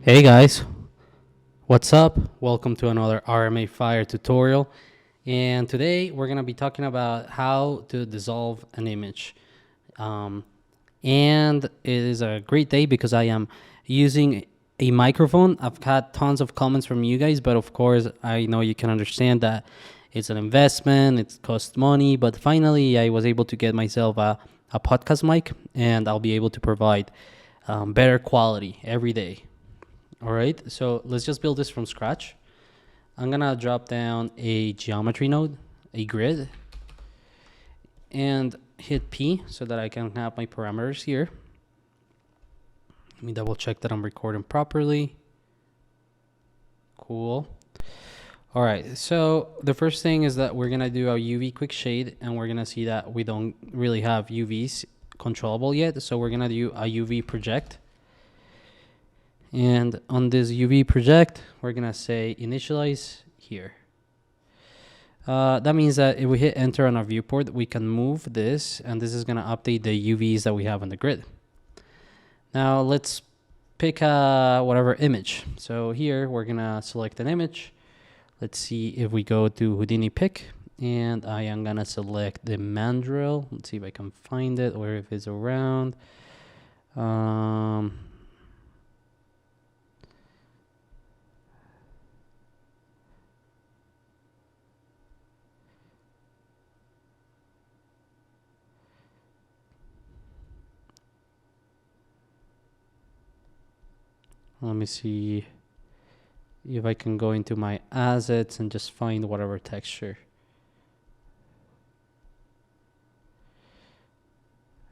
Hey guys, what's up? Welcome to another RMA Fire tutorial. And today we're going to be talking about how to dissolve an image. And it is a great day because I am using a microphone. I've had tons of comments from you guys, but of course, I know you can understand that it's an investment, it costs money. But finally, I was able to get myself a podcast mic, and I'll be able to provide better quality every day. All right, so let's just build this from scratch. I'm gonna drop down a geometry node, a grid, and hit P so that I can have my parameters here. Let me double check that I'm recording properly. Cool. All right, so the first thing is that we're gonna do a UV quick shade, and we're gonna see that we don't really have UVs controllable yet. So we're gonna do a UV project. And on this UV project, we're gonna say initialize here. That means that if we hit enter on our viewport, we can move this, and this is gonna update the UVs that we have on the grid. Now let's pick whatever image. So here we're gonna select an image. Let's see if we go to Houdini pick, and I am gonna select the mandrel. Let's see if I can find it or if it's around. Let me see if I can go into my assets and just find whatever texture.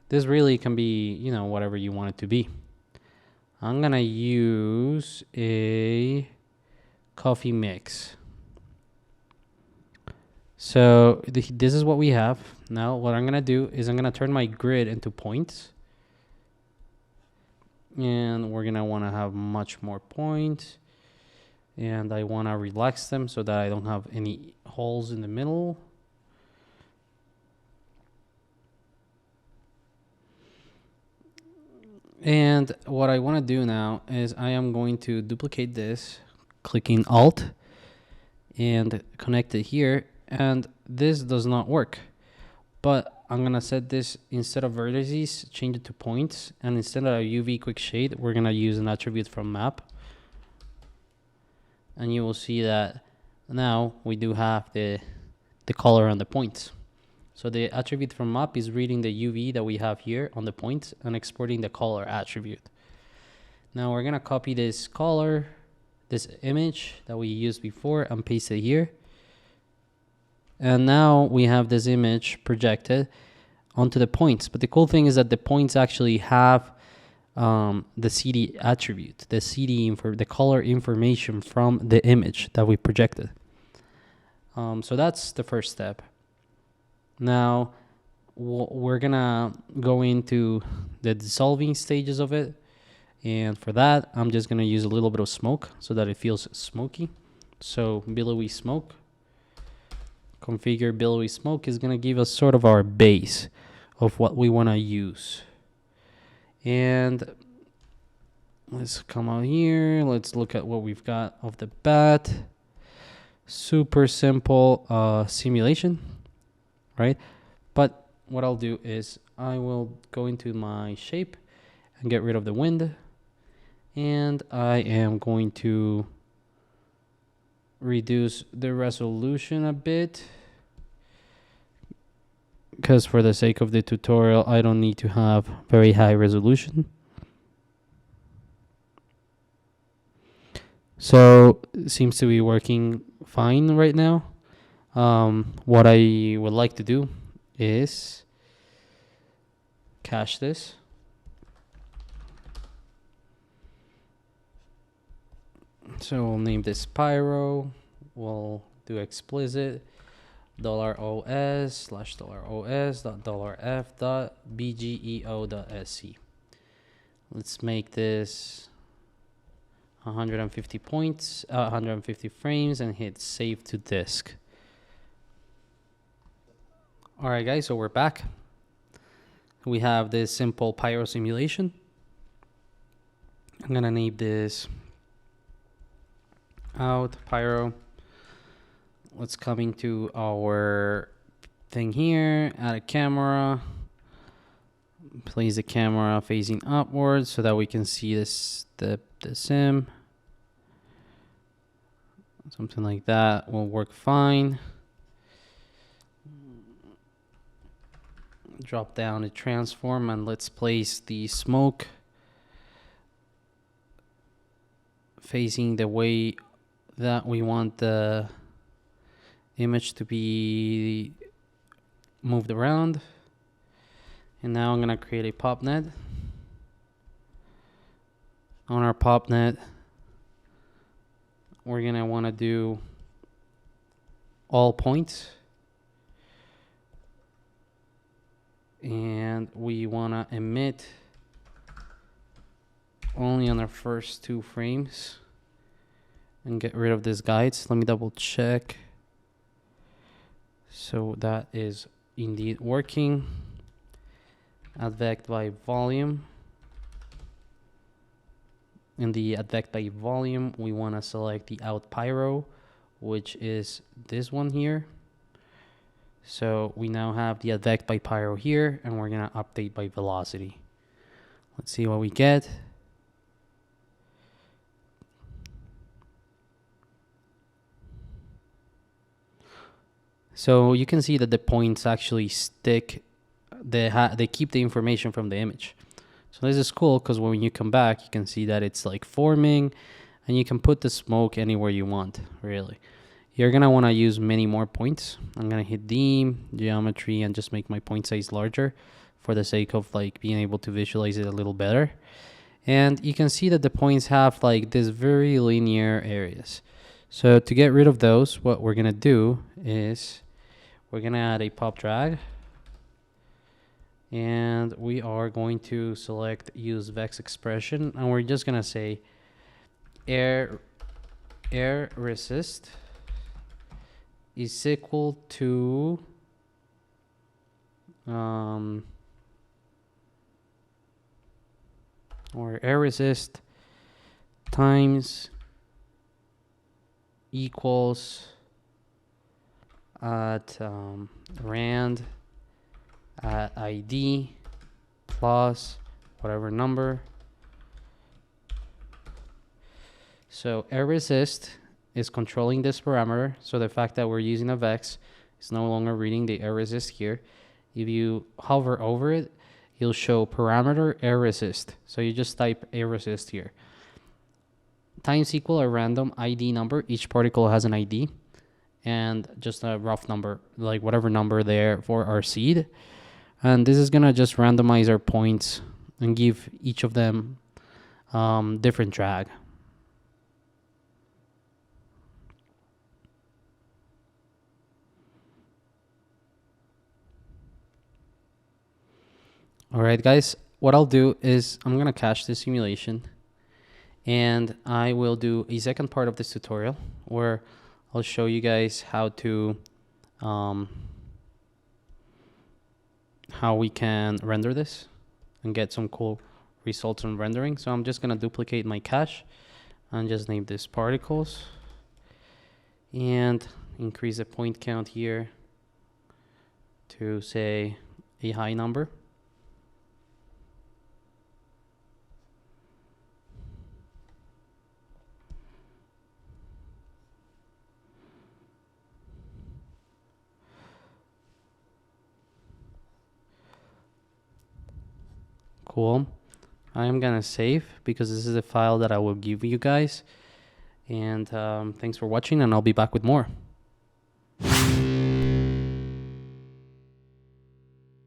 This really can be, whatever you want it to be. I'm gonna use a coffee mix. So this is what we have. Now what I'm gonna do is I'm gonna turn my grid into points. And we're gonna wanna have much more points. And I wanna relax them so that I don't have any holes in the middle. And what I want to do now is I am going to duplicate this, clicking Alt and connect it here. And this does not work, but I'm going to set this, instead of vertices, change it to points. And instead of a UV quick shade, we're going to use an attribute from map. And you will see that now we do have the color on the points. So the attribute from map is reading the UV that we have here on the points and exporting the color attribute. Now we're gonna copy this color, this image that we used before, and paste it here. And now we have this image projected onto the points. But the cool thing is that the points actually have the CD attribute, the color information from the image that we projected. So that's the first step. Now we're gonna go into the dissolving stages of it, and for that I'm just gonna use a little bit of smoke so that it feels smoky. So billowy smoke, configure billowy smoke is gonna give us sort of our base of what we want to use. And let's come out here, let's look at what we've got off the bat. Super simple simulation, right? But what I'll do is I will go into my shape and get rid of the wind, and I am going to reduce the resolution a bit, because for the sake of the tutorial I don't need to have very high resolution. So it seems to be working fine right now. What I would like to do is cache this. So we'll name this pyro. We'll do explicit $OS $OS.$f.bgeo.sc. Let's make this 150 points, 150 frames, and hit save to disk. All right, guys, so we're back. We have this simple pyro simulation. I'm gonna name this out pyro. Let's come into our thing here, add a camera, place the camera facing upwards so that we can see this the sim. Something like that will work fine. Drop down the transform and let's place the smoke facing the way that we want the image to be moved around. And now I'm gonna create a popnet. On our popnet, we're gonna wanna do all points. And we wanna emit only on our first 2 frames and get rid of these guides. Let me double check. So that is indeed working. Advect by volume. In the advect by volume, we want to select the out pyro, which is this one here. So we now have the advect by pyro here, and we're going to update by velocity. Let's see what we get. So you can see that the points actually stick. They keep the information from the image. So this is cool because when you come back, you can see that it's like forming, and you can put the smoke anywhere you want, really. You're going to want to use many more points. I'm going to hit D, geometry, and just make my point size larger for the sake of like being able to visualize it a little better. And you can see that the points have like this very linear areas. So to get rid of those, what we're going to do is we're going to add a pop drag. And we are going to select use vex expression. And we're just going to say air resist is equal to or air resist times equals at rand at id plus whatever number. So air resist is controlling this parameter. So the fact that we're using a vex is no longer reading the air resist here. If you hover over it, you'll show parameter air resist. So you just type air resist here. Times equal a random ID number. Each particle has an ID and just a rough number, like whatever number there for our seed. And this is gonna just randomize our points and give each of them different drag. All right, guys, what I'll do is I'm gonna cache this simulation and I will do a second part of this tutorial where I'll show you guys how to how we can render this and get some cool results on rendering. So I'm just gonna duplicate my cache and just name this particles and increase the point count here to say a high number. Cool. I am gonna save because this is a file that I will give you guys. And thanks for watching, and I'll be back with more.